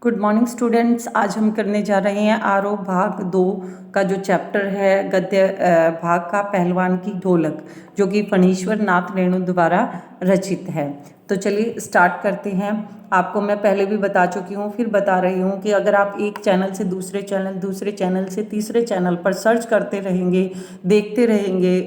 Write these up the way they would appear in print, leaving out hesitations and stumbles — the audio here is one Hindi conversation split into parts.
Good morning students. आज हम करने जा रहे हैं आरोह भाग 2 का जो चैप्टर है गद्य भाग का पहलवान की ढोलक, जो कि फणीश्वर नाथ रेणु द्वारा रचित है। तो चलिए स्टार्ट करते हैं। आपको मैं पहले भी बता चुकी हूँ, फिर बता रही हूँ कि अगर आप एक चैनल से दूसरे चैनल, दूसरे चैनल से तीसरे चैनल पर सर्च करते रहेंगे, देखते रहेंगे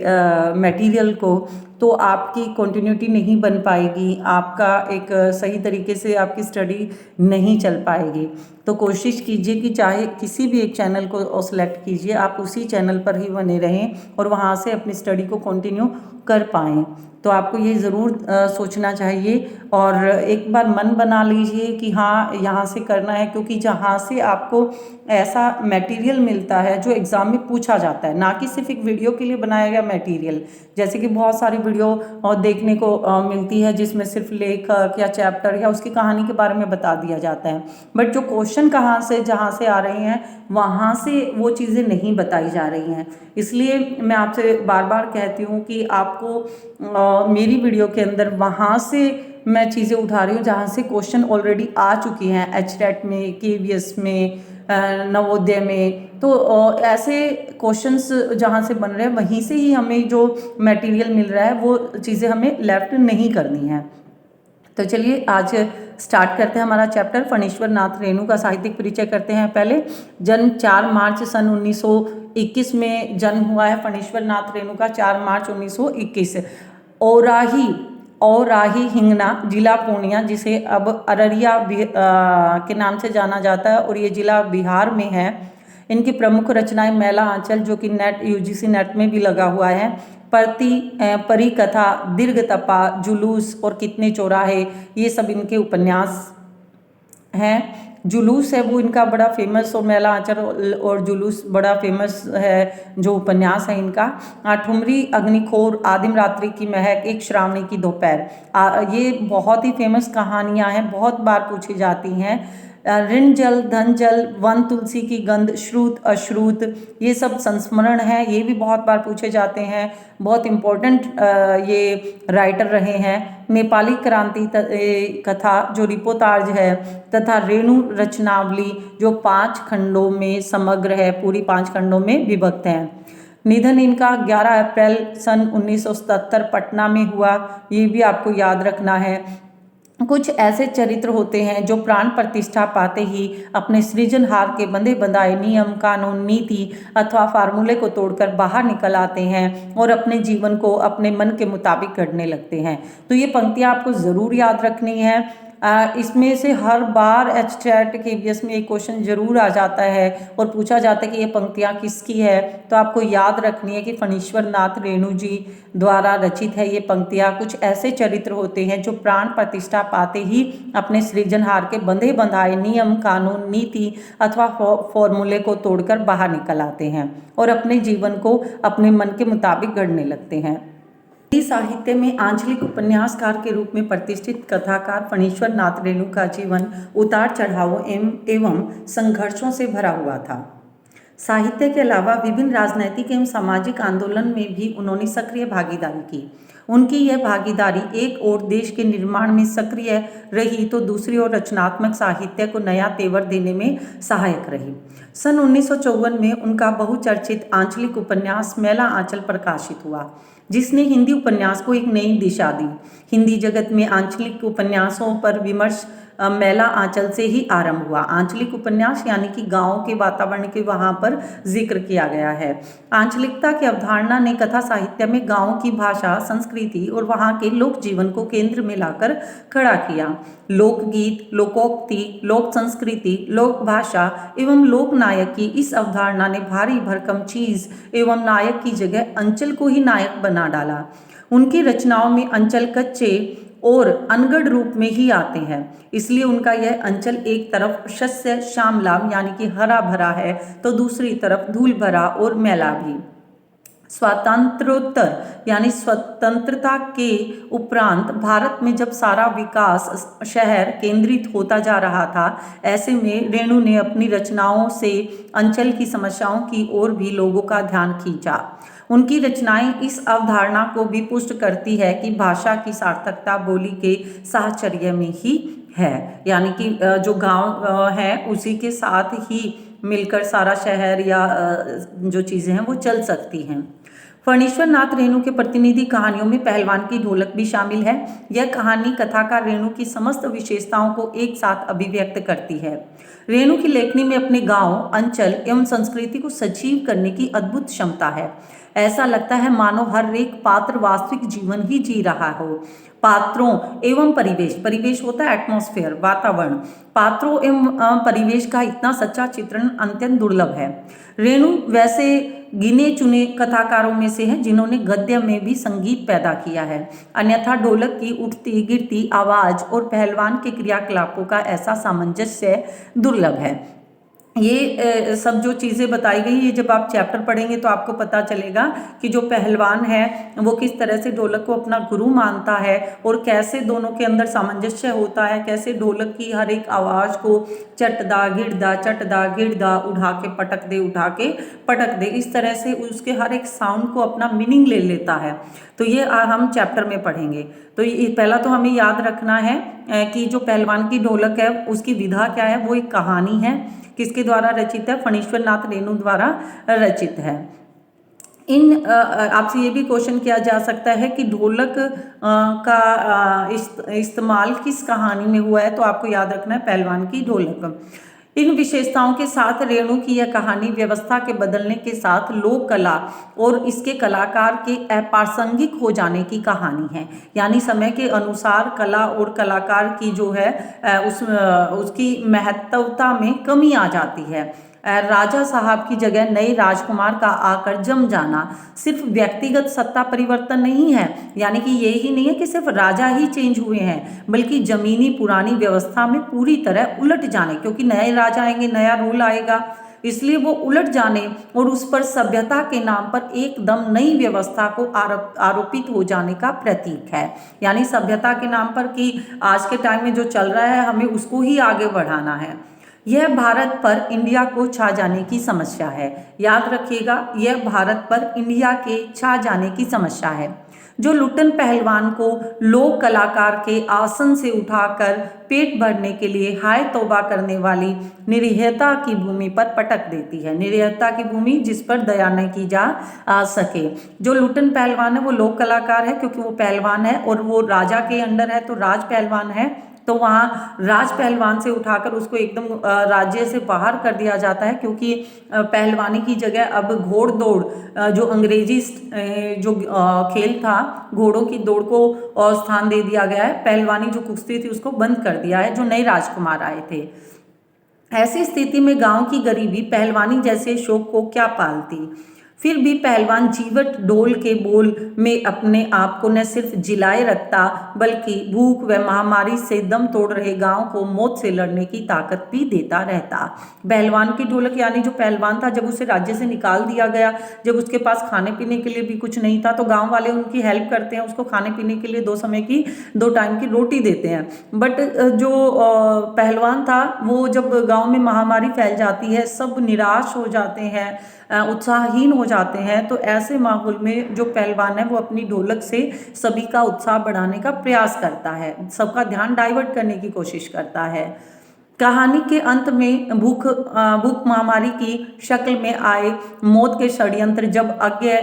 मटेरियल को, तो आपकी कंटिन्यूटी नहीं बन पाएगी, आपका एक सही तरीके से आपकी स्टडी नहीं चल पाएगी। तो कोशिश कीजिए कि चाहे किसी भी एक चैनल को सेलेक्ट कीजिए, आप उसी चैनल पर ही बने रहें और वहाँ से अपनी स्टडी को कंटिन्यू कर पाएँ। तो आपको ये ज़रूर सोचना चाहिए और एक बार मन बना लीजिए कि हाँ यहाँ से करना है, क्योंकि जहाँ से आपको ऐसा मटेरियल मिलता है जो एग्ज़ाम में पूछा जाता है, ना कि सिर्फ एक वीडियो के लिए बनाया गया मटेरियल। जैसे कि बहुत सारी वीडियो देखने को मिलती है जिसमें सिर्फ लेखक या चैप्टर या उसकी कहानी के बारे में बता दिया जाता है, बट जो क्वेश्चन कहाँ से जहाँ से आ रहे हैं वहाँ से वो चीज़ें नहीं बताई जा रही हैं। इसलिए मैं आपसे बार बार कहती हूँ कि आपको मेरी वीडियो के अंदर वहाँ से मैं चीज़ें उठा रही हूँ जहाँ से क्वेश्चन ऑलरेडी आ चुकी हैं, एचटेट में, केवीएस में, नवोदय में। तो ऐसे क्वेश्चंस जहाँ से बन रहे हैं वहीं से ही हमें जो मटेरियल मिल रहा है वो चीज़ें हमें लेफ्ट नहीं करनी है। तो चलिए आज स्टार्ट करते हैं हमारा चैप्टर। फणीश्वर नाथ रेणु का साहित्यिक परिचय करते हैं। पहले जन्म 4 मार्च सन 1921 में जन्म हुआ है फणीश्वर नाथ रेणु का, 4 मार्च 1921। औराही हिंगना, जिला पूर्णिया, जिसे अब अररिया के नाम से जाना जाता है और ये जिला बिहार में है। इनकी प्रमुख रचनाएं मैला आंचल, जो कि नेट यूजीसी नेट में भी लगा हुआ है, परिकथा, दीर्घ तपा, जुलूस और कितने चौराहे, ये सब इनके उपन्यास हैं। जुलूस है वो इनका बड़ा फेमस, और मैला आंचल और जुलूस बड़ा फेमस है जो उपन्यास है इनका। ठुमरी, अग्निखोर, आदिम रात्रि की महक, एक श्रावणी की दोपहर, ये बहुत ही फेमस कहानियां हैं, बहुत बार पूछी जाती हैं। ऋण जल, धन जल, वन तुलसी की गंध, श्रुत अश्रुत, ये सब संस्मरण है, ये भी बहुत बार पूछे जाते हैं। बहुत इम्पोर्टेंट ये राइटर रहे हैं। नेपाली क्रांति कथा जो रिपोर्ताज है, तथा रेणु रचनावली जो 5 खंडों में समग्र है, पूरी 5 खंडों में विभक्त है। निधन इनका 11 अप्रैल सन 1977 पटना में हुआ, ये भी आपको याद रखना है। कुछ ऐसे चरित्र होते हैं जो प्राण प्रतिष्ठा पाते ही अपने सृजनहार के बंधे बंधाए नियम, कानून, नीति अथवा फार्मूले को तोड़कर बाहर निकल आते हैं और अपने जीवन को अपने मन के मुताबिक गढ़ने लगते हैं। तो ये पंक्तियाँ आपको ज़रूर याद रखनी है। इसमें से हर बार एचटेट केवीएस में एक क्वेश्चन जरूर आ जाता है और पूछा जाता है कि ये पंक्तियाँ किसकी है। तो आपको याद रखनी है कि फणीश्वर नाथ रेणु जी द्वारा रचित है ये पंक्तियाँ। कुछ ऐसे चरित्र होते हैं जो प्राण प्रतिष्ठा पाते ही अपने सृजनहार के बंधे बंधाए नियम, कानून, नीति अथवा फॉर्मूले को तोड़कर बाहर निकल आते हैं और अपने जीवन को अपने मन के मुताबिक गढ़ने लगते हैं। हिंदी साहित्य में आंचलिक उपन्यासकार के रूप में प्रतिष्ठित कथाकार फणीश्वर नाथ रेणु का जीवन उतार चढ़ावों एवं संघर्षों से भरा हुआ था। साहित्य के अलावा विभिन्न राजनैतिक एवं सामाजिक आंदोलन में भी उन्होंने सक्रिय भागीदारी की। उनकी यह भागीदारी एक ओर देश के निर्माण में सक्रिय रही तो दूसरी ओर रचनात्मक साहित्य को नया तेवर देने में सहायक रही। सन 1954 में उनका बहुचर्चित आंचलिक उपन्यास मैला आंचल प्रकाशित हुआ, जिसने हिंदी उपन्यास को एक नई दिशा दी। हिंदी जगत में आंचलिक उपन्यासों पर विमर्श मैला आंचल से ही आरंभ हुआ। आंचलिक उपन्यास यानी कि गाँव के वातावरण के वहाँ पर जिक्र किया गया है। आंचलिकता की अवधारणा ने कथा साहित्य में गाँव की भाषा, संस्कृति और वहाँ के लोक जीवन को केंद्र में लाकर खड़ा किया। लोकगीत, लोकोक्ति, लोक संस्कृति, लोक भाषा एवं लोक नायक की इस अवधारणा ने भारी भरकम चीज एवं नायक की जगह अंचल को ही नायक बना डाला। उनकी रचनाओं में अंचल कच्चे और अनगढ़ रूप में ही आते हैं, इसलिए उनका यह अंचल एक तरफ शस्य श्यामलाम यानी कि हरा भरा है तो दूसरी तरफ धूल भरा और मैला भी। स्वातंत्रोत्तर यानी स्वतंत्रता के उपरांत भारत में जब सारा विकास शहर केंद्रित होता जा रहा था, ऐसे में रेणु ने अपनी रचनाओं से अंचल की समस्याओं की ओर भी लोगों का ध्यान खींचा। उनकी रचनाएं इस अवधारणा को भी पुष्ट करती है कि भाषा की सार्थकता बोली के साहचर्य में ही है, यानी कि जो गांव है उसी के साथ ही मिलकर सारा शहर या जो चीज़ें हैं वो चल सकती हैं। फणीश्वर नाथ रेणु के प्रतिनिधि कहानियों में पहलवान की ढोलक भी शामिल है। यह कहानी कथाकार रेणु की समस्त विशेषताओं को एक साथ अभिव्यक्त करती है। रेणु की लेखनी में अपने गांव, अंचल एवं संस्कृति को सजीव करने की अद्भुत क्षमता है। ऐसा लगता है मानो हर एक पात्र वास्तविक जीवन ही जी रहा हो। पात्रों एवं परिवेश, परिवेश होता है एटमॉस्फेयर, वातावरण, पात्रों एवं परिवेश का इतना सच्चा चित्रण अत्यंत दुर्लभ है। रेणु वैसे गिने चुने कथाकारों में से है जिन्होंने गद्य में भी संगीत पैदा किया है, अन्यथा ढोलक की उठती गिरती आवाज और पहलवान के क्रियाकलापों का ऐसा सामंजस्य दुर्लभ है। ये सब जो चीज़ें बताई गई, ये जब आप चैप्टर पढ़ेंगे तो आपको पता चलेगा कि जो पहलवान है वो किस तरह से ढोलक को अपना गुरु मानता है और कैसे दोनों के अंदर सामंजस्य होता है, कैसे ढोलक की हर एक आवाज़ को चटदा गिड़दा उठा के पटक दे, इस तरह से उसके हर एक साउंड को अपना मीनिंग ले लेता है। तो ये हम चैप्टर में पढ़ेंगे। तो ये पहला तो हमें याद रखना है कि जो पहलवान की ढोलक है उसकी विधा क्या है, वो एक कहानी है। किसके द्वारा रचित है? फणीश्वर नाथ रेणु द्वारा रचित है। इन आपसे ये भी क्वेश्चन किया जा सकता है कि ढोलक का इस्तेमाल किस कहानी में हुआ है, तो आपको याद रखना है पहलवान की ढोलक। इन विशेषताओं के साथ रेणु की यह कहानी व्यवस्था के बदलने के साथ लोक कला और इसके कलाकार के अप्रासंगिक हो जाने की कहानी है, यानी समय के अनुसार कला और कलाकार की जो है उसकी महत्वता में कमी आ जाती है। राजा साहब की जगह नए राजकुमार का आकर जम जाना सिर्फ व्यक्तिगत सत्ता परिवर्तन नहीं है, यानी कि ये ही नहीं है कि सिर्फ राजा ही चेंज हुए हैं, बल्कि जमीनी पुरानी व्यवस्था में पूरी तरह उलट जाने, क्योंकि नए राजा आएंगे, नया रूल आएगा, इसलिए वो उलट जाने और उस पर सभ्यता के नाम पर एकदम नई व्यवस्था को आरोपित हो जाने का प्रतीक है। यानी सभ्यता के नाम पर कि आज के टाइम में जो चल रहा है हमें उसको ही आगे बढ़ाना है। यह भारत पर इंडिया को छा जाने की समस्या है। याद रखिएगा, यह भारत पर इंडिया के छा जाने की समस्या है। जो लुट्टन पहलवान को लोक कलाकार के आसन से उठाकर पेट भरने के लिए हाय तौबा करने वाली निरीहता की भूमि पर पटक देती है। निरीहता की भूमि जिस पर दया न की जा सके। जो लुट्टन पहलवान है वो लोक कलाकार है, क्योंकि वो पहलवान है और वो राजा के अंडर है, तो राज पहलवान है, तो वहाँ राज पहलवान से उठाकर उसको एकदम राज्य से बाहर कर दिया जाता है, क्योंकि पहलवानी की जगह अब घोड़ दौड़ जो अंग्रेजी जो खेल था, घोड़ों की दौड़ को स्थान दे दिया गया है। पहलवानी जो कुश्ती थी उसको बंद कर दिया है, जो नए राजकुमार आए थे। ऐसी स्थिति में गांव की गरीबी पहलवानी जैसे शौक को क्या पालती। फिर भी पहलवान जीवट ढोल के बोल में अपने आप को न सिर्फ जिलाए रखता, बल्कि भूख व महामारी से दम तोड़ रहे गांव को मौत से लड़ने की ताकत भी देता रहता। पहलवान की ढोलक यानी जो पहलवान था, जब उसे राज्य से निकाल दिया गया, जब उसके पास खाने पीने के लिए भी कुछ नहीं था, तो गाँव वाले उनकी हेल्प करते हैं, उसको खाने पीने के लिए 2 समय की 2 टाइम की रोटी देते हैं। बट जो पहलवान था वो जब गाँव में महामारी फैल जाती है, सब निराश हो जाते हैं, उत्साहहीन हो जाते हैं, तो ऐसे माहौल में जो पहलवान है वो अपनी ढोलक से सभी का उत्साह बढ़ाने का प्रयास करता है, सबका ध्यान डाइवर्ट करने की कोशिश करता है। कहानी के अंत में भूख महामारी की शक्ल में आए मौत के षड्यंत्र जब अज्ञे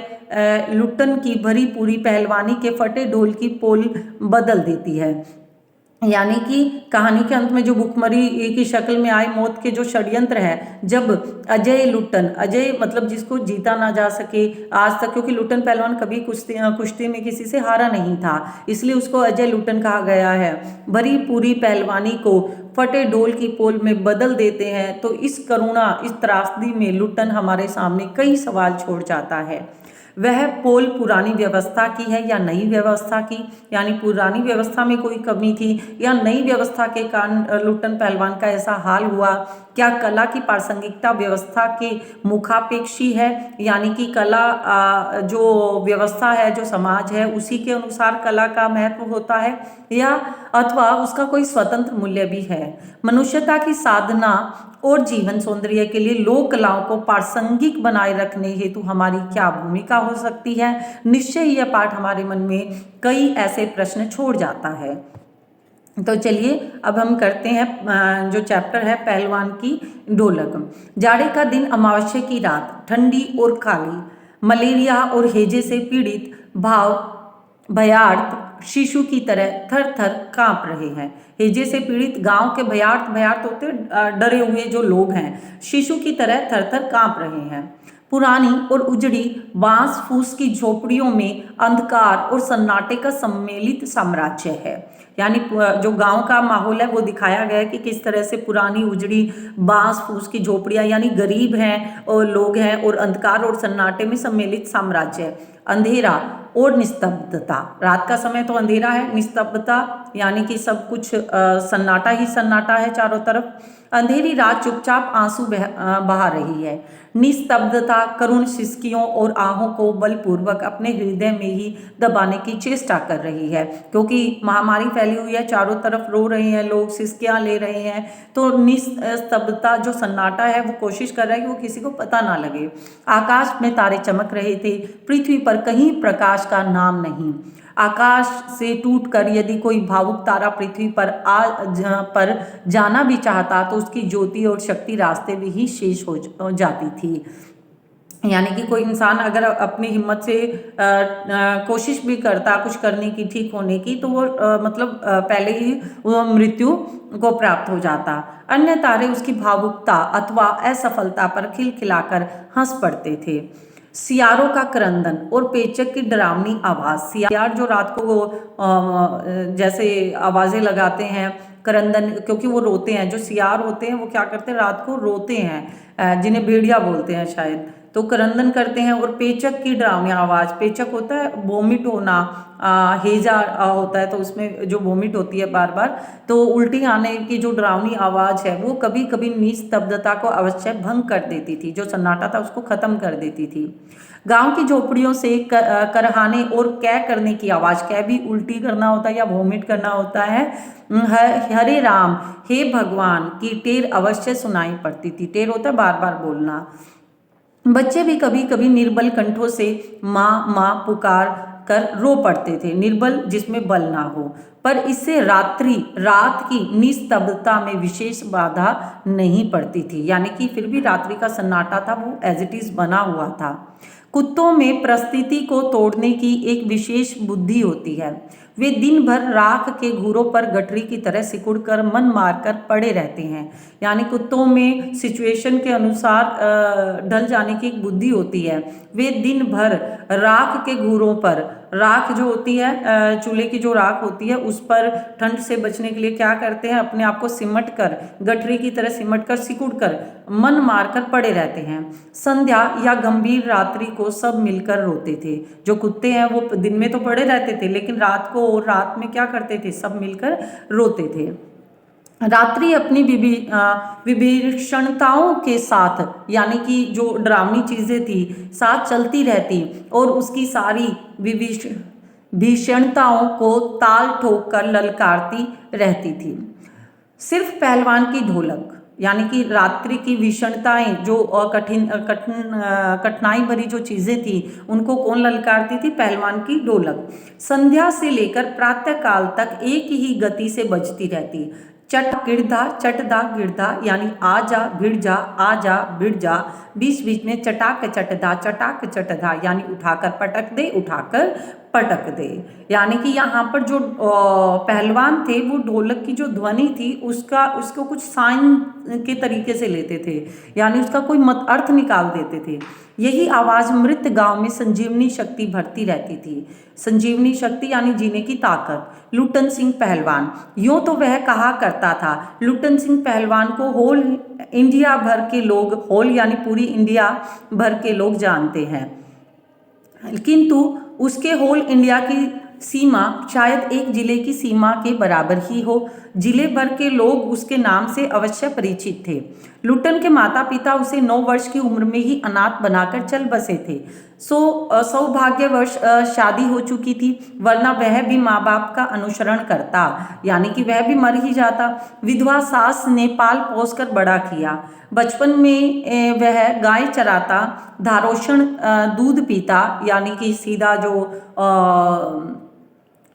लुट्टन की भरी पूरी पहलवानी के फटे ढोल की पोल बदल देती है। यानी कि कहानी के अंत में जो भूखमरी की शक्ल में आए मौत के जो षड्यंत्र है, जब अजय लुट्टन, अजय मतलब जिसको जीता ना जा सके आज तक, क्योंकि लुट्टन पहलवान कभी कुश्ती में किसी से हारा नहीं था, इसलिए उसको अजय लुट्टन कहा गया है, भरी पूरी पहलवानी को फटे डोल की पोल में बदल देते हैं। तो इस करुणा, इस त्रासदी में लुट्टन हमारे सामने कई सवाल छोड़ जाता है। वह पोल पुरानी व्यवस्था की है या नई व्यवस्था की, यानी पुरानी व्यवस्था में कोई कमी थी या नई व्यवस्था के कारण लुट्टन पहलवान का ऐसा हाल हुआ। क्या कला की प्रासंगिकता व्यवस्था के मुखापेक्षी है, यानी कि कला जो व्यवस्था है, जो समाज है, उसी के अनुसार कला का महत्व होता है, या अथवा उसका कोई स्वतंत्र मूल्य भी है। मनुष्यता की साधना और जीवन सौंदर्य के लिए लोक कलाओं को प्रासंगिक बनाए रखने हेतु हमारी क्या भूमिका हो सकती है। निश्चय यह पाठ हमारे मन में कई ऐसे प्रश्न छोड़ जाता है। तो चलिए अब हम करते हैं जो चैप्टर है पहलवान की ढोलक। जाड़े का दिन, अमावस्या की रात, ठंडी और काली, मलेरिया और हैजे से पीड़ित भयार्त शिशु की तरह थर थर कांप रहे हैं। हैजे से पीड़ित गांव के भयार्त होते डरे हुए जो लोग हैं, शिशु की तरह थर थर कांप रहे हैं। पुरानी और उजड़ी बांस फूस की झोपड़ियों में अंधकार और सन्नाटे का सम्मिलित साम्राज्य है। यानी जो गांव का माहौल है वो दिखाया गया है कि किस तरह से पुरानी उजड़ी बांस फूस की झोपड़ियां, यानी गरीब हैं और लोग हैं, और अंधकार और सन्नाटे में सम्मिलित साम्राज्य है। अंधेरा और निस्तब्धता, रात का समय तो अंधेरा है, निस्तब्धता यानी कि सब कुछ सन्नाटा ही सन्नाटा है चारों तरफ। अंधेरी रात चुपचाप आंसू बहा रही है। निस्तब्धता करुण सिसकियों और आहों को बलपूर्वक अपने हृदय में ही दबाने की चेष्टा कर रही है, क्योंकि महामारी फैली हुई है, चारों तरफ रो रहे हैं लोग, सिसकियां ले रहे हैं। तो निस्तब्धता जो सन्नाटा है वो कोशिश कर रहा है कि वो किसी को पता ना लगे। आकाश में तारे चमक रहे थे, पृथ्वी पर कहीं प्रकाश का नाम नहीं। आकाश से टूटकर यदि कोई भावुक तारा पृथ्वी पर जाना भी चाहता तो उसकी ज्योति और शक्ति रास्ते में ही शेष हो जाती थी। यानी कि कोई इंसान अगर अपनी हिम्मत से कोशिश भी करता कुछ करने की, ठीक होने की, तो वो पहले ही वो मृत्यु को प्राप्त हो जाता। अन्य तारे उसकी भावुकता अथवा असफलता पर खिलखिलाकर हंस पड़ते थे। सियारों का क्रंदन और पेचक की डरावनी आवाज, सियार जो रात को जैसे आवाजें लगाते हैं, करंदन, क्योंकि वो रोते हैं, जो सियार होते हैं वो क्या करते हैं, रात को रोते हैं, जिन्हें भेड़िया बोलते हैं शायद, तो करंदन करते हैं। और पेचक की डरावनी आवाज, पेचक होता है वोमिट होना, हेजा होता है तो उसमें जो वोमिट होती है बार बार, तो उल्टी आने की जो डरावनी आवाज है वो कभी कभी निस्तब्धता को अवश्य भंग कर देती थी, जो सन्नाटा था उसको खत्म कर देती थी। गांव की झोपड़ियों से करहाने और कै करने की आवाज, कै भी उल्टी करना होता है या वोमिट करना होता है, हरे राम हे भगवान की टेर अवश्य सुनाई पड़ती थी। टेर होता है बार बार बोलना। बच्चे भी कभी कभी निर्बल कंठों से माँ माँ पुकार कर रो पड़ते थे, निर्बल जिसमें बल ना हो। पर इससे रात की निस्तब्धता में विशेष बाधा नहीं पड़ती थी, यानी कि फिर भी रात्रि का सन्नाटा था वो एज इट इज बना हुआ था। कुत्तों में परिस्थिति को तोड़ने की एक विशेष बुद्धि होती है। वे दिन भर राख के घूरों पर गठरी की तरह सिकुड़कर मन मारकर पड़े रहते हैं। यानी कुत्तों में सिचुएशन के अनुसार ढल जाने की एक बुद्धि होती है। वे दिन भर राख के घूरों पर, राख जो होती है चूल्हे की जो राख होती है उस पर ठंड से बचने के लिए क्या करते हैं, अपने आप को सिमट कर, गठरी की तरह सिमट कर, सिकुड़ कर, मन मारकर पड़े रहते हैं। संध्या या गंभीर रात्रि को सब मिलकर रोते थे। जो कुत्ते हैं वो दिन में तो पड़े रहते थे, लेकिन रात को और रात में क्या करते थे, सब मिलकर रोते थे। रात्रि अपनी विभीषणताओं के साथ, यानी कि जो डरावनी चीजें थी साथ चलती रहती और उसकी सारी भीषणताओं को ताल ठोक कर ललकारती रहती थी। सिर्फ पहलवान की ढोलक, यानी कि रात्रि की भीषणताएं, जो कठिनाई भरी जो चीजें थी उनको कौन ललकारती थी, पहलवान की ढोलक। संध्या से लेकर प्रातः काल तक एक ही गति से बजती रहती। चट गिरधा चटदा गिरधा, यानी आ जा भिड़ जा, आ जा भिड़ जा, बीच बीच में चटाक चटदा, यानी उठाकर पटक दे, उठाकर पटक दे। यानी कि यहाँ पर जो पहलवान थे वो ढोलक की जो ध्वनि थी उसको कुछ साइन के तरीके से लेते थे, यानी उसका कोई अर्थ निकाल देते थे। यही आवाज मृत गांव में संजीवनी शक्ति भरती रहती थी। संजीवनी शक्ति यानी जीने की ताकत। लुटन सिंह पहलवान, यूं तो वह कहा करता था, लुटन सिंह पहलवान को होल इंडिया भर के लोग, होल यानी पूरी इंडिया भर के लोग जानते हैं, किंतु उसके होल इंडिया की सीमा शायद एक जिले की सीमा के बराबर ही हो। जिले भर के लोग उसके नाम से अवश्य परिचित थे। लुटन के माता पिता उसे 9 वर्ष की उम्र में ही अनाथ बनाकर चल बसे थे। सौभाग्यवश शादी हो चुकी थी, वरना वह भी माँ बाप का अनुसरण करता, यानी कि वह भी मर ही जाता। विधवा सास ने पाल पोस कर बड़ा किया। बचपन में वह गाय चराता, धारोषण दूध पीता, यानी कि सीधा जो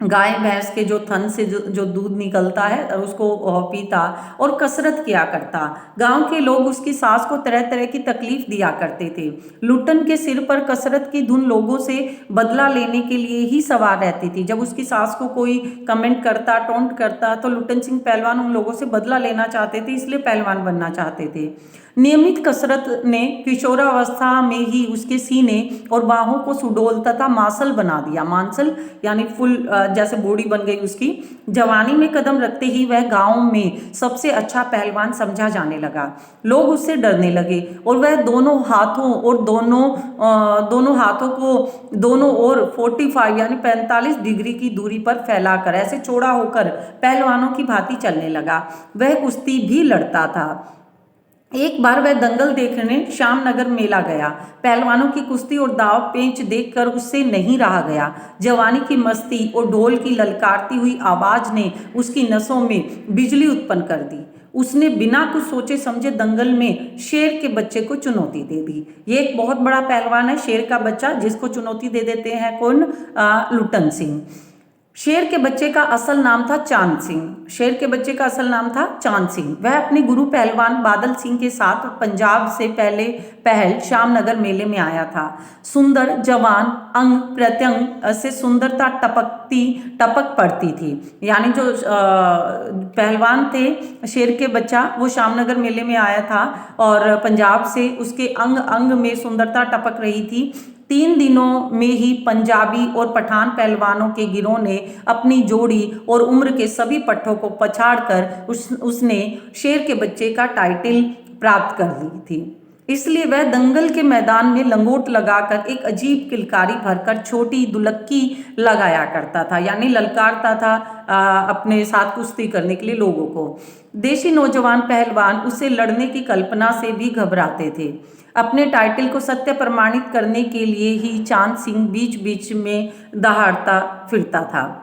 गाय भैंस के जो थन से जो दूध निकलता है उसको पीता और कसरत किया करता। गांव के लोग उसकी सास को तरह तरह की तकलीफ दिया करते थे। लुट्टन के सिर पर कसरत की धुन लोगों से बदला लेने के लिए ही सवार रहती थी। जब उसकी सास को कोई कमेंट करता, टोंट करता, तो लुट्टन सिंह पहलवान उन लोगों से बदला लेना चाहते थे, इसलिए पहलवान बनना चाहते थे। नियमित कसरत ने किशोरावस्था में ही उसके सीने और बाहों को सुडौल तथा मांसल बना दिया। मांसल यानी फुल जैसे बॉडी बन गई उसकी। जवानी में कदम रखते ही वह गांव में सबसे अच्छा पहलवान समझा जाने लगा। लोग उससे डरने लगे और वह दोनों हाथों को दोनों ओर 45 यानी 45 डिग्री की दूरी पर फैलाकर ऐसे चौड़ा होकर पहलवानों की भांति चलने लगा। वह कुश्ती भी लड़ता था। एक बार वह दंगल देखने श्यामनगर मेला गया। पहलवानों की कुश्ती और दाव पेंच देखकर उससे नहीं रहा गया। जवानी की मस्ती और ढोल की ललकारती हुई आवाज ने उसकी नसों में बिजली उत्पन्न कर दी। उसने बिना कुछ सोचे समझे दंगल में शेर के बच्चे को चुनौती दे दी। ये एक बहुत बड़ा पहलवान है, शेर का बच्चा, जिसको चुनौती दे देते हैं कौन? लुट्टन सिंह। शेर के बच्चे का असल नाम था चांद सिंह। शेर के बच्चे का असल नाम था चांद सिंह। वह अपने गुरु पहलवान बादल सिंह के साथ पंजाब से पहल श्यामनगर मेले में आया था। सुंदर, जवान, अंग प्रत्यंग से सुंदरता टपक पड़ती थी। यानी जो पहलवान थे शेर के बच्चा, वो श्यामनगर मेले में आया था और पंजाब से उसके अंग अंग में सुंदरता टपक रही थी। 3 दिनों में ही पंजाबी और पठान पहलवानों के गिरोह ने अपनी जोड़ी और उम्र के सभी पट्टों को पछाड़कर उसने शेर के बच्चे का टाइटल प्राप्त कर ली थी। इसलिए वह दंगल के मैदान में लंगोट लगाकर एक अजीब किलकारी भरकर छोटी दुलक्की लगाया करता था, यानी ललकारता था अपने साथ कुश्ती करने के लिए लोगों को। देशी नौजवान पहलवान उससे लड़ने की कल्पना से भी घबराते थे। अपने टाइटल को सत्य प्रमाणित करने के लिए ही चांद सिंह बीच बीच में दहाड़ता फिरता था।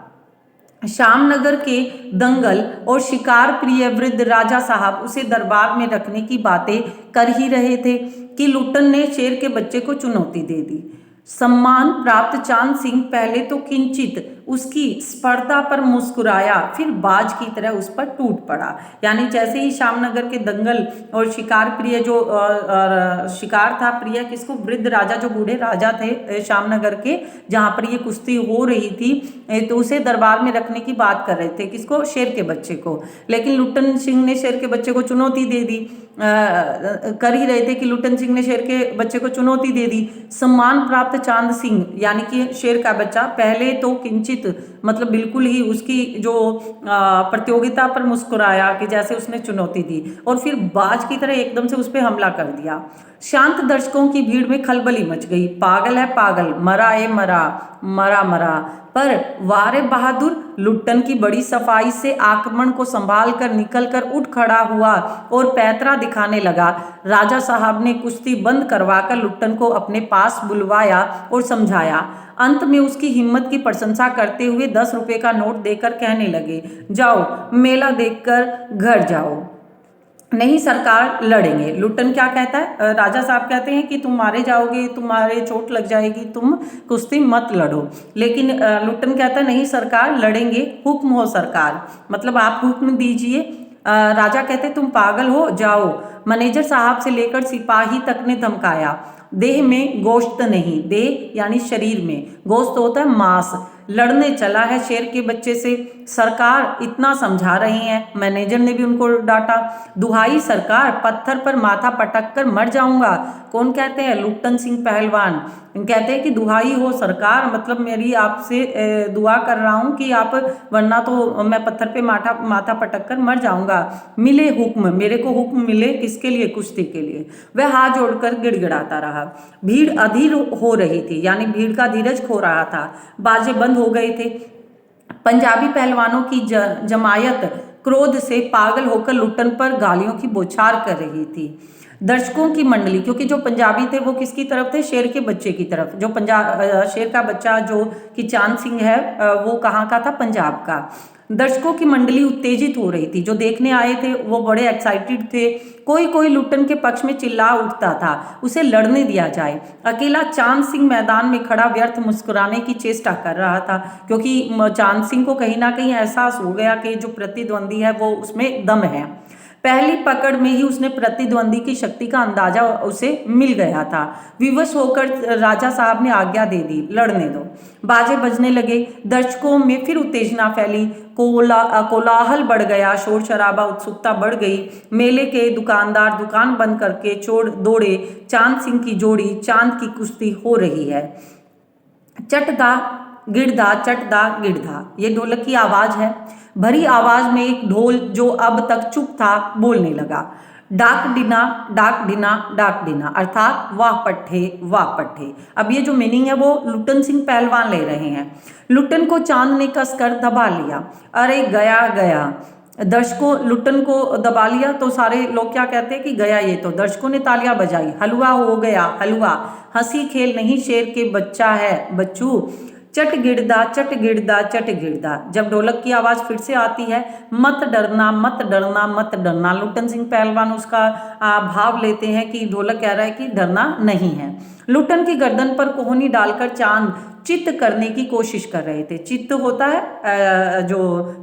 श्यामनगर के दंगल और शिकार प्रिय वृद्ध राजा साहब उसे दरबार में रखने की बातें कर ही रहे थे कि लुट्टन ने शेर के बच्चे को चुनौती दे दी। सम्मान प्राप्त चांद सिंह पहले तो किंचित उसकी स्पर्धा पर मुस्कुराया, फिर बाज की तरह उस पर टूट पड़ा। यानी जैसे ही श्यामनगर के दंगल और शिकार प्रिय जो शिकार था, प्रिय किसको? वृद्ध राजा, जो बूढ़े राजा थे श्यामनगर के, जहाँ पर ये कुश्ती हो रही थी, तो उसे दरबार में रखने की बात कर रहे थे। किसको? शेर के बच्चे को। लेकिन लुट्टन सिंह ने शेर के बच्चे को चुनौती दे दी। कर ही रहे थे कि लुट्टन सिंह ने शेर के बच्चे को चुनौती दे दी। सम्मान प्राप्त चांद सिंह यानी कि शेर का बच्चा पहले तो किंचित मतलब बिल्कुल ही उसकी जो प्रतियोगिता पर मुस्कुराया कि जैसे उसने चुनौती दी, और फिर बाज की तरह एकदम से उस पर हमला कर दिया। शांत दर्शकों की भीड़ में खलबली मच गई। पागल है पागल, मरा है मरा, मरा मरा। पर वारे बहादुर, लुट्टन की बड़ी सफाई से आक्रमण को संभाल कर निकल कर उठ खड़ा हुआ और पैतरा दिखाने लगा। राजा साहब ने कुश्ती बंद करवाकर लुट्टन को अपने पास बुलवाया और समझाया। अंत में उसकी हिम्मत की प्रशंसा करते हुए 10 रुपए का नोट देकर कहने लगे, जाओ मेला देखकर घर जाओ, नहीं सरकार लड़ेंगे। लुट्टन क्या कहता है? राजा साहब कहते हैं कि तुम मारे जाओगे, तुम्हारे चोट लग जाएगी, तुम कुश्ती मत लड़ो। लेकिन लुट्टन कहता है नहीं सरकार लड़ेंगे, हुक्म हो सरकार, मतलब आप हुक्म दीजिए। राजा कहते तुम पागल हो, जाओ। मैनेजर साहब से लेकर सिपाही तक ने धमकाया। देह में गोश्त नहीं, देह यानी शरीर में, गोश्त होता है मांस। लड़ने चला है शेर के बच्चे से, सरकार इतना समझा रही हैं। मैनेजर ने भी उनको डांटा। दुहाई सरकार, पत्थर पर माथा पटक कर मर जाऊंगा। कौन कहते हैं? लुट्टन सिंह पहलवान कहते हैं कि दुहाई हो सरकार, मतलब मेरी आपसे दुआ कर रहा हूं कि आप, वरना तो मैं पत्थर पे माथा पटक कर मर जाऊंगा। मिले हुक्म, मेरे को हुक्म मिले, किसके लिए? कुश्ती के लिए। वह हाथ जोड़कर गिड़गिड़ाता रहा। भीड़ अधीर हो रही थी, यानी भीड़ का धीरज खो रहा था। बाजे बंद हो गए थे। पंजाबी पहलवानों की जमायत क्रोध से पागल होकर लुट्टन पर गालियों की बौछार कर रही थी। दर्शकों की मंडली, क्योंकि जो पंजाबी थे वो किसकी तरफ थे? शेर के बच्चे की तरफ। जो शेर का बच्चा जो कि चांद सिंह है, वो कहाँ का था? पंजाब का। दर्शकों की मंडली उत्तेजित हो रही थी, जो देखने आए थे वो बड़े एक्साइटेड थे। कोई कोई लुट्टन के पक्ष में चिल्ला उठता था, उसे लड़ने दिया जाए। अकेला चांद सिंह मैदान में खड़ा व्यर्थ मुस्कुराने की चेष्टा कर रहा था, क्योंकि चांद सिंह को कहीं ना कहीं एहसास हो गया कि जो प्रतिद्वंदी है वो उसमें दम है। पहली पकड़ में ही उसने प्रतिद्वंदी की शक्ति का अंदाजा उसे मिल गया था। विवश होकर राजा साहब ने आज्ञा दे दी, लड़ने दो। बाजे बजने लगे, दर्शकों में फिर उत्तेजना फैली, कोलाहल बढ़ गया, शोर शराबा, उत्सुकता बढ़ गई। मेले के दुकानदार दुकान बंद करके छोड़ दौड़े। चांद सिंह की जोड़ी चांद की कुश्ती हो रही है। चटदा गिड़दा चटदा गिड़दा, ये ढोलक की आवाज है। भरी आवाज में एक ढोल जो अब तक चुप था बोलने लगा, डाक डिना डाक डिना डाक डिना, अर्थात वाह पट्टे वाह पट्टे। अब ये जो मीनिंग है वो लुट्टन सिंह पहलवान ले रहे हैं। लुट्टन को चांद ने कसकर दबा लिया। अरे गया गया। दर्शकों लुट्टन को दबा लिया तो सारे लोग क्या कहते हैं कि गया ये तो। दर्शकों ने तालियां बजाई, हलवा हो गया हलवा, हंसी खेल नहीं शेर के बच्चा है बच्चू। चट गिड़दा चट गिड़दा चट गिड़दा। जब ढोलक की आवाज फिर से आती है, मत डरना मत डरना मत डरना। लुट्टन सिंह पहलवान उसका भाव लेते हैं कि ढोलक कह रहा है कि डरना नहीं है। लुट्टन की गर्दन पर कोहनी डालकर चांद चित्त करने की कोशिश कर रहे थे। चित्त होता है जो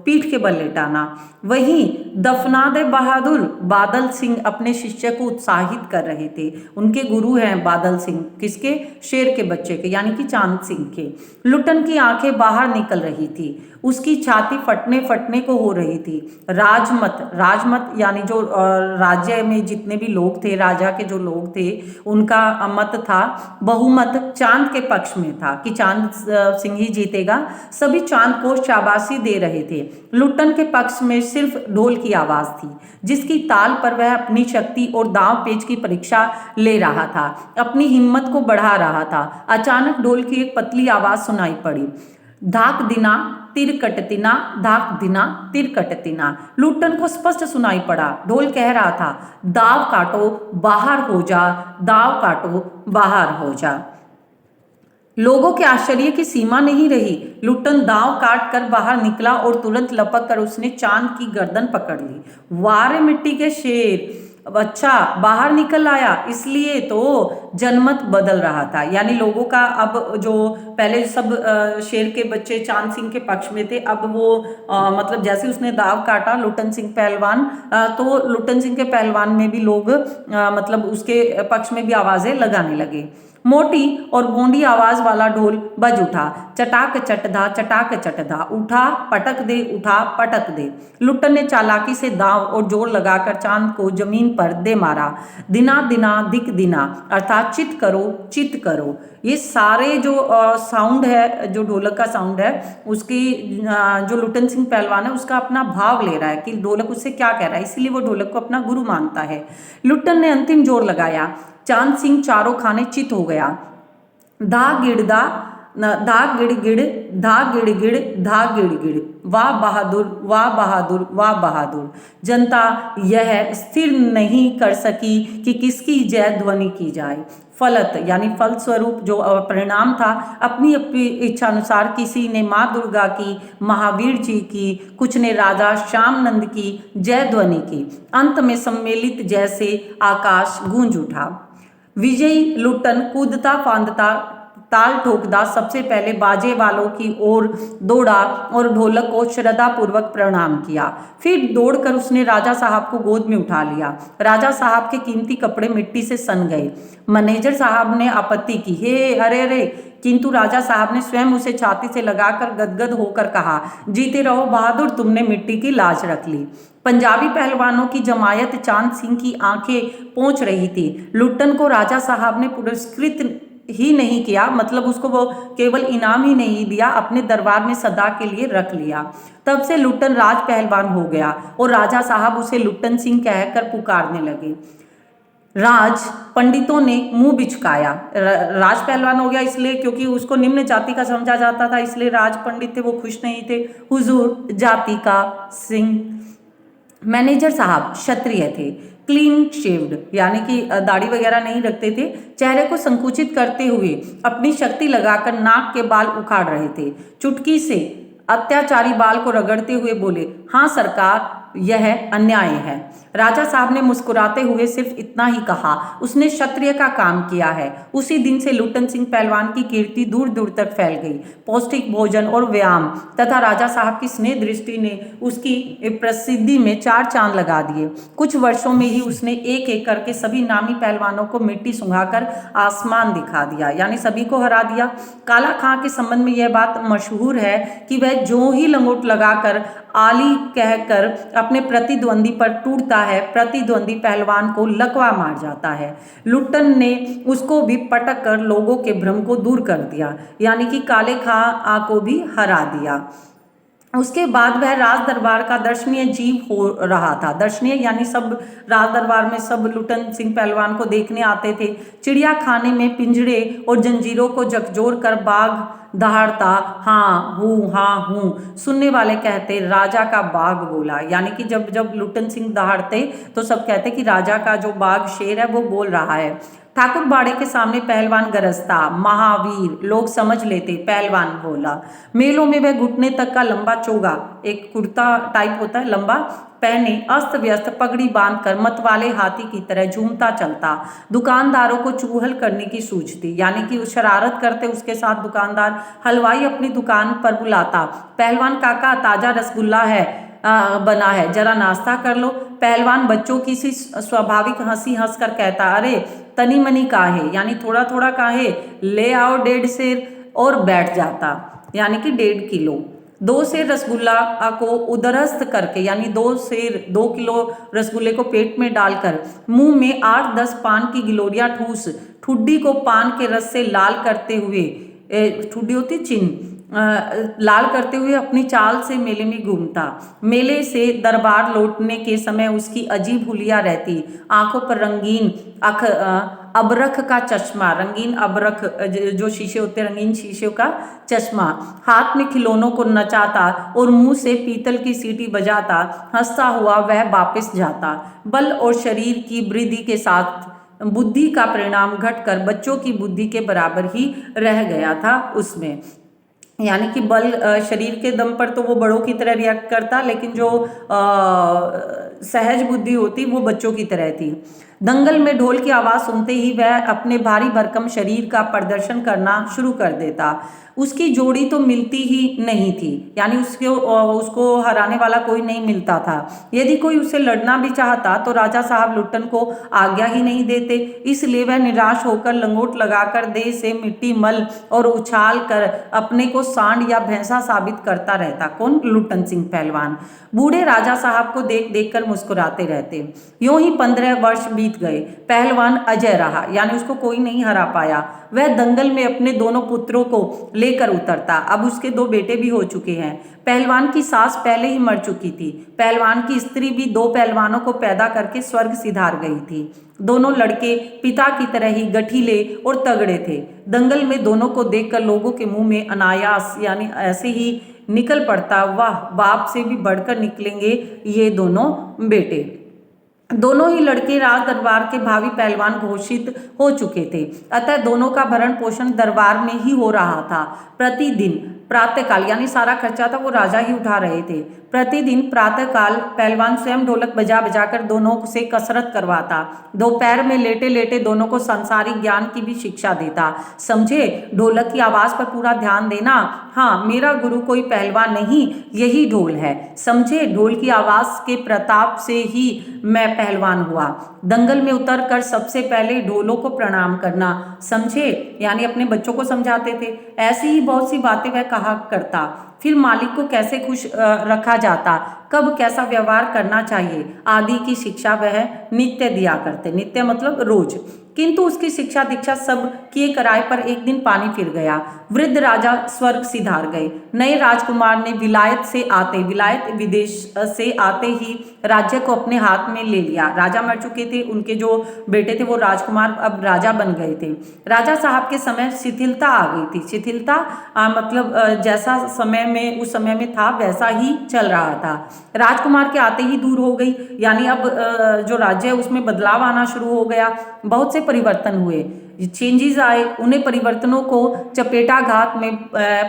पीठ के बल लेटाना। वहीं दफनादे बहादुर बादल सिंह अपने शिष्य को उत्साहित कर रहे थे। उनके गुरु हैं बादल सिंह, किसके? शेर के बच्चे के, यानी कि चांद सिंह के। लुट्टन की आंखें बाहर निकल रही थी, उसकी छाती फटने फटने को हो रही थी। राजमत, राजमत यानी जो राज्य में जितने भी लोग थे, राजा के जो लोग थे, उनका मत था, बहुमत चांद के पक्ष में था कि चांद सिंह ही जीतेगा। सभी चांद को शाबाशी दे रहे थे। लुट्टन के पक्ष में सिर्फ ढोल की आवाज थी, जिसकी ताल पर वह अपनी शक्ति और दांव पेच की परीक्षा ले रहा था, अपनी हिम्मत को बढ़ा रहा था। अचानक ढोल की एक पतली आवाज सुनाई पड़ी, धाक दिना तिरकटतिना धाक दिना तिरकटतिना। लुट्टन को स्पष्ट सुनाई पड़ा, ढोल कह रहा था, दाव काटो बाहर हो जा, दाव काटो बाहर हो जा। लोगों के आश्चर्य की सीमा नहीं रही। लुट्टन दांव काट कर बाहर निकला और तुरंत लपक कर उसने चांद की गर्दन पकड़ ली। वारे मिट्टी के शेर, अच्छा बाहर निकल आया, इसलिए तो जनमत बदल रहा था। यानी लोगों का अब जो पहले सब शेर के बच्चे चांद सिंह के पक्ष में थे, अब वो मतलब जैसे उसने दाव काटा लुट्टन सिंह पहलवान, तो लुट्टन सिंह के पहलवान में भी लोग मतलब उसके पक्ष में भी आवाजें लगाने लगे। मोटी और गोंडी आवाज वाला ढोल बज उठा, चटाक चटधा चटाक चटधा, उठा पटक दे उठा पटक दे। लुट्टन ने चालाकी से दांव और जोर लगाकर चांद को जमीन पर दे मारा। दिना दिना दिक दिना, अर्थात चित करो चित करो। ये सारे जो साउंड है, जो ढोलक का साउंड है, उसकी जो लुट्टन सिंह पहलवान है उसका अपना भाव ले रहा है कि ढोलक उससे क्या कह रहा है, इसीलिए वो ढोलक को अपना गुरु मानता है। लुट्टन ने अंतिम जोर लगाया, चांद सिंह चारों खाने चित हो गया। धा गिड़दा धा गिड़ गिड़ धा गिड़ गिड़ धा गिड़ गिड़, वाह बहादुर वाह बहादुर वाह बहादुर। जनता यह स्थिर नहीं कर सकी कि किसकी जय ध्वनि की जाए। फलत यानी फलस्वरूप जो परिणाम था, अपनी अपनी इच्छा अनुसार किसी ने माँ दुर्गा की, महावीर जी की, कुछ ने राजा श्यामनंद की जय ध्वनि की। अंत में सम्मिलित जैसे आकाश गूंज उठा। विजयी लुट्टन कूदता फांदता ताल ठोकदा सबसे पहले बाजे वालों की ओर दौड़ा और ढोलक को श्रद्धापूर्वक प्रणाम किया। फिर दौड़कर उसने राजा साहब को गोद में उठा लिया। राजा साहब के कीमती कपड़े मिट्टी से सन गए। मैनेजर साहब ने आपत्ति की, हे अरे अरे, किंतु राजा साहब ने स्वयं उसे छाती से लगाकर गदगद होकर कहा, जीते रहो बहादुर, तुमने मिट्टी की लाज रख ली। पंजाबी पहलवानों की जमायत चांद सिंह की आंखें पहुंच रही थी। लुट्टन को राजा साहब ने पुरस्कृत ही नहीं किया, मतलब उसको वो केवल इनाम ही नहीं दिया, अपने दरबार में सदा के लिए रख लिया। तब से लुट्टन राज पहलवान हो गया और राजा साहब उसे लुट्टन सिंह कहकर पुकारने लगे। राज पंडितों ने मुंह बिचकाया। राज पहलवान हो गया इसलिए क्योंकि उसको निम्न जाति का समझा जाता था, इसलिए राज पंडित थे, वो खुश नहीं थे। हुजूर जाति का सिंह। मैनेजर साहब क्षत्रिय थे, क्लीन शेव्ड यानी कि दाढ़ी वगैरह नहीं रखते थे, चेहरे को संकुचित करते हुए अपनी शक्ति लगाकर नाक के बाल उखाड़ रहे थे। चुटकी से अत्याचारी बाल को रगड़ते हुए बोले, हाँ सरकार, यह अन्याय है। राजा साहब ने मुस्कुराते हुए सिर्फ इतना ही कहा, उसने क्षत्रिय का काम किया है। उसी दिन से लुट्टन सिंह पहलवान की कीर्ति दूर दूर तक फैल गई। पौष्टिक भोजन और व्यायाम तथा राजा साहब की स्नेह दृष्टि ने उसकी प्रसिद्धि में 4 चांद लगा दिए। कुछ वर्षों में ही उसने एक एक करके सभी नामी पहलवानों को मिट्टी सुंघाकर आसमान दिखा दिया, यानी सभी को हरा दिया। काला खां के संबंध में यह बात मशहूर है कि वह जो ही लंगोट लगाकर आली कहकर अपने प्रतिद्वंदी पर टूटता है, प्रतिद्वंदी पहलवान को लकवा मार जाता है। लुट्टन ने उसको भी पटक कर लोगों के भ्रम को दूर कर दिया, यानी कि काले खां को भी हरा दिया। उसके बाद वह राज दरबार का दर्शनीय जीव हो रहा था। दर्शनीय यानी सब राज दरबार में सब लुट्टन सिंह पहलवान को देखने आते थे। चिड़िया खाने में पिंजरे और जंजीरों को झकझोर कर बाघ दहाड़ता, हाँ हूँ सुनने वाले कहते राजा का बाघ बोला, यानी कि जब जब लुट्टन सिंह दहाड़ते तो सब कहते कि राजा का जो बाघ शेर है वो बोल रहा है। ठाकुर बाड़े के सामने पहलवान गरजता, महावीर, लोग समझ लेते पहलवान बोला। मेलों में वह घुटने तक का लंबा चोगा, एक कुर्ता टाइप होता है लंबा, पहने अस्त व्यस्त पगड़ी बांधकर मतवाले हाथी की तरह झूमता चलता। दुकानदारों को चूहल करने की सूझती, यानी कि शरारत करते उसके साथ दुकानदार। हलवाई अपनी दुकान पर बुलाता, पहलवान काका ताजा रसगुल्ला है बना है, जरा नाश्ता कर लो। पहलवान बच्चों की सी स्वाभाविक हंसी हंसकर कहता, अरे तनी मनी काहे, यानी थोड़ा थोड़ा काहे, ले आओ 1.5 सेर, और बैठ जाता, यानी कि 1.5 किलो। 2 सेर रसगुल्ला को उदरस्त करके, यानी 2 किलो रसगुल्ले को पेट में डालकर मुंह में 8-10 पान की गिलोरियां ठूस, ठुड्डी को पान के रस से लाल करते हुए, ठुड्डी होती चिन्ह, लाल करते हुए अपनी चाल से मेले में घूमता। मेले से दरबार लौटने के समय उसकी अजीब हुलिया रहती। आंखों पर रंगीन अबरख का चश्मा, रंगीन अबरख जो शीशे होते हैं, रंगीन शीशे का चश्मा। हाथ में खिलौनों को नचाता और मुंह से पीतल की सीटी बजाता हंसता हुआ वह वापस जाता। बल और शरीर की वृद्धि के साथ बुद्धि का परिणाम घटकर बच्चों की बुद्धि के बराबर ही रह गया था उसमें, यानी कि बल शरीर के दम पर तो वो बड़ों की तरह रिएक्ट करता, लेकिन जो सहज बुद्धि होती वो बच्चों की तरह थी। दंगल में ढोल की आवाज़ सुनते ही वह अपने भारी भरकम शरीर का प्रदर्शन करना शुरू कर देता। उसकी जोड़ी तो मिलती ही नहीं थी, यानी उसको हराने वाला कोई नहीं मिलता था। यदि कोई उससे लड़ना भी चाहता तो राजा साहब लुट्टन को आज्ञा ही नहीं देते, इसलिए वह निराश होकर लंगोट लगाकर देह से मिट्टी मल और उछाल कर अपने को सांड या भैंसा साबित करता रहता। कौन? लुट्टन सिंह पहलवान। बूढ़े राजा साहब को देख देख कर मुस्कुराते रहते। यूं ही 15 वर्ष बीत गए। पहलवान अजय रहा, यानी उसको कोई नहीं हरा पाया। वह दंगल में अपने दोनों पुत्रों को लेकर उतरता। अब उसके 2 बेटे भी हो चुके हैं। पहलवान की सास पहले ही मर चुकी थी। पहलवान की स्त्री भी 2 पहलवानों को पैदा करके स्वर्ग सिधार गई थी। दोनों लड़के पिता की तरह ही गठीले और तगड़े थे। दंगल में दोनों को देखकर लोगों के मुंह में अनायास, यानी ऐसे ही निकल पड़ता, वाह, बाप से भी बढ़कर निकलेंगे ये दोनों बेटे। दोनों ही लड़के राज दरबार के भावी पहलवान घोषित हो चुके थे, अतः दोनों का भरण पोषण दरबार में ही हो रहा था। प्रतिदिन प्रातःकाल, यानी सारा खर्चा था वो राजा ही उठा रहे थे। प्रतिदिन प्रातःकाल पहलवान स्वयं ढोलक बजा बजाकर दोनों से कसरत करवाता। दोपहर में लेटे लेटे दोनों को सांसारिक ज्ञान की भी शिक्षा देता। समझे? ढोलक की आवाज पर पूरा ध्यान देना। हाँ, मेरा गुरु कोई पहलवान नहीं, यही ढोल है। समझे? ढोल की आवाज के प्रताप से ही मैं पहलवान हुआ। दंगल में उतर कर सबसे पहले ढोलों को प्रणाम करना। समझे? यानी अपने बच्चों को समझाते थे। ऐसी ही बहुत सी बातें वह कहा करता। फिर मालिक को कैसे खुश रखा जाता, कब कैसा व्यवहार करना चाहिए आदि की शिक्षा वह नित्य दिया करते। नित्य मतलब रोज। किंतु उसकी शिक्षा दीक्षा सब किए कराए पर एक दिन पानी फिर गया। वृद्ध राजा स्वर्ग सिधार गए। नए राजकुमार ने विलायत विदेश से आते ही राज्य को अपने हाथ में ले लिया। राजा मर चुके थे, उनके जो बेटे थे वो राजकुमार अब राजा बन गए थे। राजा साहब के समय शिथिलता आ गई थी। शिथिलता मतलब जैसा समय में उस समय में था वैसा ही चल रहा था। राजकुमार के आते ही दूर हो गई, यानी अब जो राज्य है उसमें बदलाव आना शुरू हो गया। बहुत से परिवर्तन हुए, चेंजेस आए। उन्हें परिवर्तनों को चपेटाघात में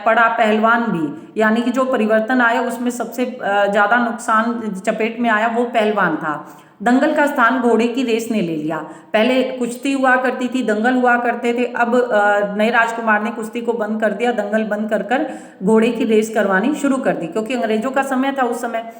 पड़ा पहलवान भी, यानी कि जो परिवर्तन आए उसमें सबसे ज़्यादा नुकसान चपेट में आया वो पहलवान था। दंगल का स्थान घोड़े की रेस ने ले लिया। पहले कुश्ती हुआ करती थी, दंगल हुआ करते थे, अब नए राजकुमार ने कुश्ती को बंद कर दिया, दंगल बंद कर कर घोड़े की रेस करवानी शुरू कर दी, क्योंकि अंग्रेजों का समय था उस समय।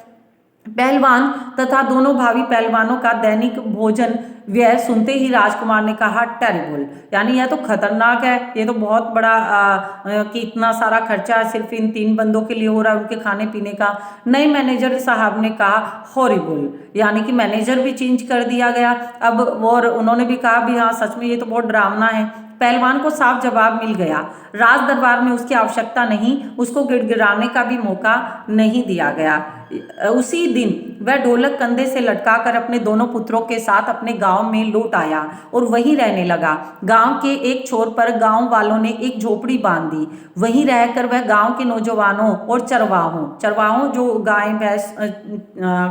पहलवान तथा दोनों भावी पहलवानों का दैनिक भोजन व्यय सुनते ही राजकुमार ने कहा टेरिबल, यानी यह तो खतरनाक है, ये तो बहुत बड़ा कि इतना सारा खर्चा सिर्फ इन 3 बंदों के लिए हो रहा है उनके खाने पीने का। नए मैनेजर साहब ने कहा हॉरिबल, यानी कि मैनेजर भी चेंज कर दिया गया अब, और उन्होंने भी कहा भी हाँ सच में ये तो बहुत डरावना है। पहलवान को साफ जवाब मिल गया, राज दरबार में उसकी आवश्यकता नहीं, उसको गिड़गिड़ाने का भी मौका नहीं दिया गया। उसी दिन वह ढोलक कंधे से लटकाकर अपने दोनों पुत्रों के साथ अपने गांव में लौट आया और वहीं रहने लगा। गांव के एक छोर पर गांव वालों ने एक झोपड़ी बांध दी। वहीं रहकर वह गांव के नौजवानों और चरवाहों जो गाय भैंस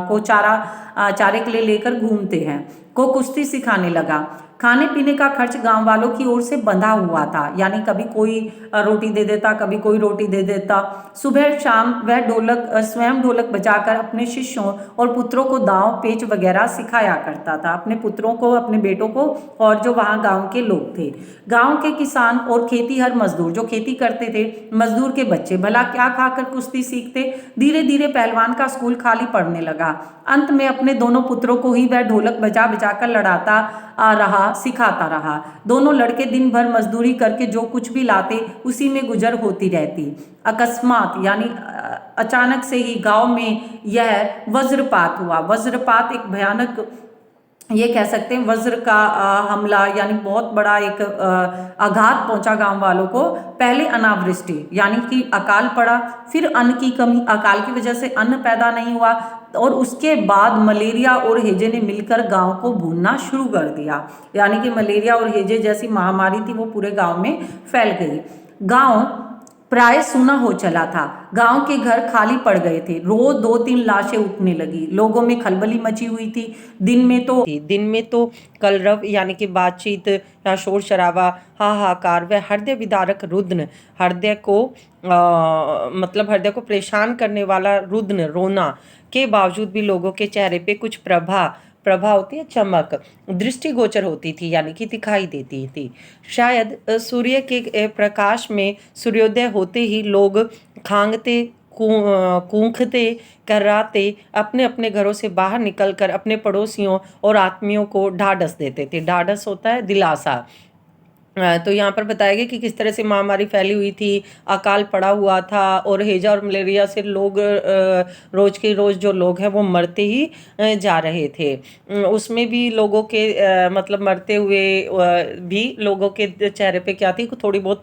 को चारे के लिए लेकर घूमते हैं को कुश्ती सिखाने लगा। खाने पीने का खर्च गांव वालों की ओर से बंधा हुआ था, यानी कभी कोई रोटी दे देता, कभी कोई रोटी दे देता। सुबह शाम वह स्वयं ढोलक बजाकर अपने शिष्यों और पुत्रों को दांव पेच वगैरह सिखाया करता था, अपने पुत्रों को, अपने बेटों को, और जो वहाँ गांव के लोग थे। गांव के किसान और खेतीहर मजदूर जो खेती करते थे, मजदूर के बच्चे भला क्या खाकर कुश्ती सीखते। धीरे धीरे पहलवान का स्कूल खाली पड़ने लगा। अंत में अपने दोनों पुत्रों को ही वह ढोलक बजा बजा कर लड़ाता रहा, सिखाता रहा। दोनों लड़के दिन भर मजदूरी करके जो कुछ भी लाते उसी में गुजर होती रहती। अकस्मात यानी अचानक से ही गांव में यह वज्रपात हुआ। वज्रपात एक भयानक, ये कह सकते हैं वज्र का हमला, यानी बहुत बड़ा एक आघात पहुंचा गांव वालों को। पहले अनावृष्टि यानी कि अकाल पड़ा, फिर अन्न की कमी, अकाल की वजह से अन्न पैदा नहीं हुआ, और उसके बाद मलेरिया और हेजे ने मिलकर गांव को भूनना शुरू कर दिया, यानी कि मलेरिया और हेजे जैसी महामारी थी वो पूरे गांव में फैल गई। गांव प्राय सूना हो चला था। गांव के घर खाली पड़ गए थे। रोज 2-3 लाशें उठने लगी। लोगों में खलबली मची हुई थी। दिन में तो कलरव यानी कि बातचीत या शोर शराबा, हाहाकार व हृदय विदारक रुदन, हृदय को परेशान करने वाला रुदन, रोना के बावजूद भी लोगों के चेहरे पे कुछ प्रभा होती है, चमक दृष्टिगोचर होती थी, यानी कि दिखाई देती थी। शायद सूर्य के प्रकाश में सूर्योदय होते ही लोग खांगते, कूखते, कर्राते अपने अपने घरों से बाहर निकलकर अपने पड़ोसियों और आत्मियों को ढाढ़स देते थे। ढाढ़स होता है दिलासा। तो यहाँ पर बताया गया कि किस तरह से महामारी फैली हुई थी, अकाल पड़ा हुआ था, और हैजा और मलेरिया से लोग रोज के रोज जो लोग हैं वो मरते ही जा रहे थे। उसमें भी लोगों के मतलब मरते हुए भी लोगों के चेहरे पे क्या थी, थोड़ी बहुत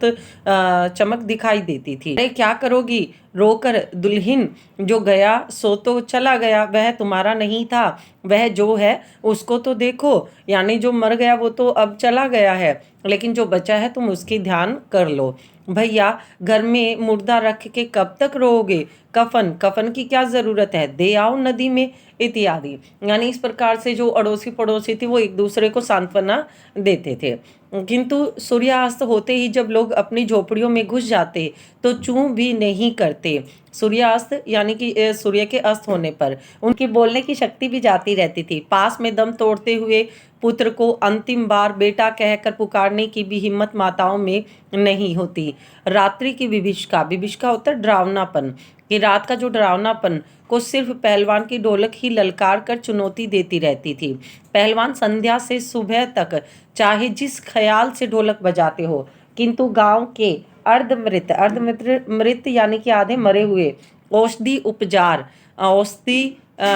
चमक दिखाई देती थी। अरे क्या करोगी, रोकर दुल्हन जो गया सो तो चला गया, वह तुम्हारा नहीं था, वह जो है उसको तो देखो, यानी जो मर गया वो तो अब चला गया है, लेकिन जो बचा है तुम उसकी ध्यान कर लो। भैया घर में मुर्दा रख के कब तक रोओगे, कफन की क्या जरूरत है, दे आओ नदी में, इत्यादि। यानी इस प्रकार से जो अड़ोसी पड़ोसी थी वो एक दूसरे को सांत्वना देते थे। किंतु सूर्यास्त होते ही जब लोग अपनी झोपड़ियों में घुस जाते तो चूं भी नहीं करते। सूर्यास्त यानी कि सूर्य के अस्त होने पर उनकी बोलने की शक्ति भी जाती रहती थी। पास में दम तोड़ते हुए पुत्र को अंतिम बार बेटा कहकर पुकारने की भी हिम्मत माताओं में नहीं होती। रात्रि की विभिष्का होता है डरावनापन, कि रात का जो डरावनापन को सिर्फ पहलवान की ढोलक ही ललकार कर चुनौती देती रहती थी। पहलवान संध्या से सुबह तक चाहे जिस ख्याल से ढोलक बजाते हो, किंतु गांव के अर्धमृत यानी कि आधे मरे हुए औषधि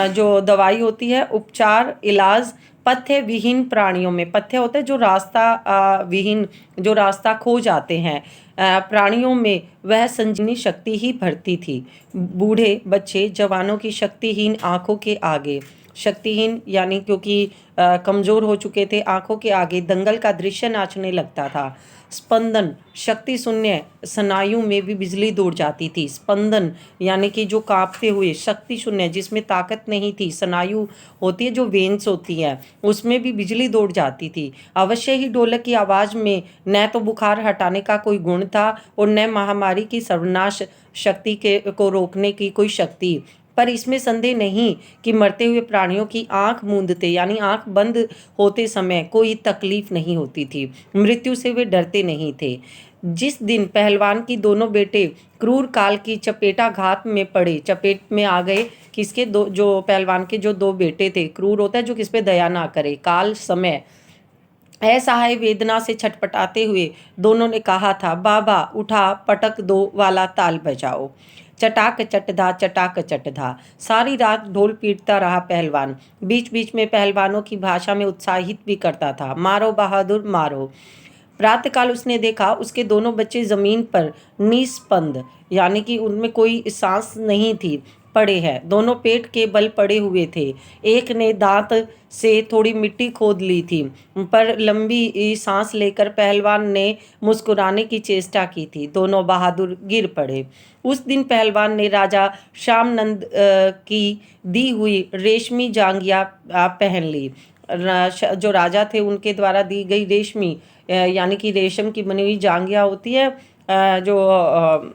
जो दवाई होती है, उपचार, इलाज पथ्य विहीन प्राणियों में, पथ्य होते हैं जो रास्ता विहीन, जो रास्ता खो जाते हैं प्राणियों में, वह संजीवनी शक्ति ही भरती थी। बूढ़े बच्चे जवानों की शक्तिहीन आंखों के आगे शक्तिहीन यानी क्योंकि कमज़ोर हो चुके थे, आंखों के आगे दंगल का दृश्य नाचने लगता था। स्पंदन, शक्ति शून्य स्नायु में भी बिजली दौड़ जाती थी। स्पंदन यानी कि जो कांपते हुए, शक्ति शून्य जिसमें ताकत नहीं थी, स्नायु होती है जो वेन्स होती है, उसमें भी बिजली दौड़ जाती थी। अवश्य ही ढोलक की आवाज़ में न तो बुखार हटाने का कोई गुण था और न महामारी की सर्वनाश शक्ति के को रोकने की कोई शक्ति। पर इसमें संदेह नहीं कि मरते हुए प्राणियों की आंख मूंदते यानी आंख बंद होते समय कोई तकलीफ नहीं होती थी। मृत्यु से वे डरते नहीं थे। जिस दिन पहलवान की दोनों बेटे क्रूर काल की चपेटाघात में पड़े, चपेट में आ गए, किसके दो, जो पहलवान के जो दो बेटे थे, क्रूर होता है जो किस पे दया ना करे, काल समय, असहाय वेदना से छटपटाते हुए दोनों ने कहा था, बाबा उठा पटक दो वाला ताल बजाओ। चटाक चटधा चटाक चटधा, सारी रात ढोल पीटता रहा पहलवान। बीच बीच में पहलवानों की भाषा में उत्साहित भी करता था, मारो बहादुर मारो। प्रातःकाल उसने देखा उसके दोनों बच्चे जमीन पर निस्पंद यानी कि उनमें कोई सांस नहीं थी, पड़े हैं। दोनों पेट के बल पड़े हुए थे। एक ने दांत से थोड़ी मिट्टी खोद ली थी, पर लंबी सांस लेकर पहलवान ने मुस्कुराने की चेष्टा की थी। दोनों बहादुर गिर पड़े। उस दिन पहलवान ने राजा श्यामनंद की दी हुई रेशमी जांघिया पहन ली। जो राजा थे उनके द्वारा दी गई रेशमी यानी कि रेशम की बनी हुई जांघिया होती है, जो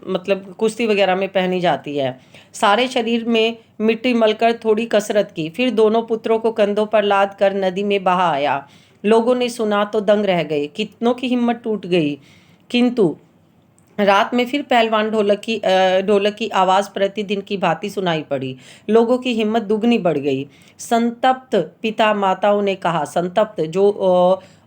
मतलब कुश्ती वगैरह में पहनी जाती है। सारे शरीर में मिट्टी मलकर थोड़ी कसरत की, फिर दोनों पुत्रों को कंधों पर लाद कर नदी में बहा आया। लोगों ने सुना तो दंग रह गए, कितनों की हिम्मत टूट गई। किंतु रात में फिर पहलवान ढोलक की आवाज़ प्रतिदिन की भांति सुनाई पड़ी। लोगों की हिम्मत दुगनी बढ़ गई। संतप्त पिता माताओं ने कहा, संतप्त जो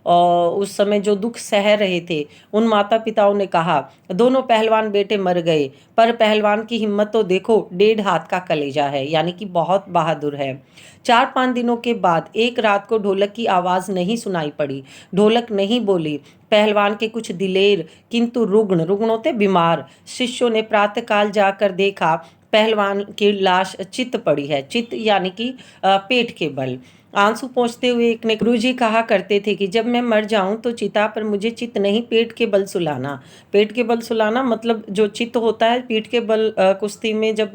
उस समय जो दुख सह रहे थे, उन माता पिताओं ने कहा, दोनों पहलवान बेटे मर गए, पर पहलवान की हिम्मत तो देखो, 1.5 हाथ का कलेजा है, यानी कि बहुत बहादुर है। 4-5 दिनों के बाद एक रात को ढोलक की आवाज़ नहीं सुनाई पड़ी। ढोलक नहीं बोली। पहलवान के कुछ दिलेर किंतु रुग्ण, रुग्ण होते बीमार, शिष्यों ने प्रातःकाल जाकर देखा पहलवान की लाश चित पड़ी है। चित यानी कि पेट के बल। आंसू पोंछते हुए एक ने, गुरुजी कहा करते थे कि जब मैं मर जाऊं तो चिता पर मुझे चित नहीं, पेट के बल सुलाना। पेट के बल सुलाना मतलब जो चित होता है पीठ के बल, कुश्ती में जब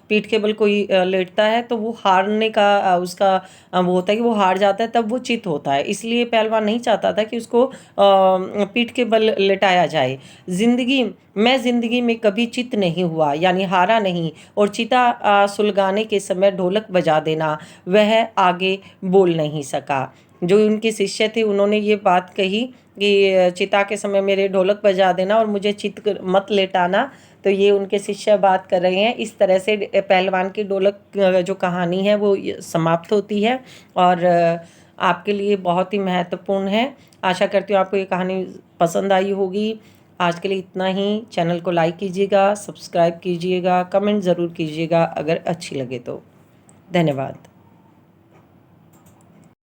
पीठ के बल कोई लेटता है तो वो हारने का उसका वो होता है कि वो हार जाता है, तब वो चित होता है। इसलिए पहलवान नहीं चाहता था कि उसको पीठ के बल लेटाया जाए। जिंदगी में कभी चित नहीं हुआ यानी हारा नहीं, और चिता सुलगाने के समय ढोलक बजा देना, वह आगे बोल नहीं सका। जो उनके शिष्य थे उन्होंने ये बात कही कि चिता के समय मेरे ढोलक बजा देना और मुझे चित मत लेटाना, तो ये उनके शिष्य बात कर रहे हैं। इस तरह से पहलवान की ढोलक जो कहानी है वो समाप्त होती है और आपके लिए बहुत ही महत्वपूर्ण है। आशा करती हूँ आपको ये कहानी पसंद आई होगी। आज के लिए इतना ही। चैनल को लाइक कीजिएगा, सब्सक्राइब कीजिएगा, कमेंट ज़रूर कीजिएगा अगर अच्छी लगे तो। धन्यवाद।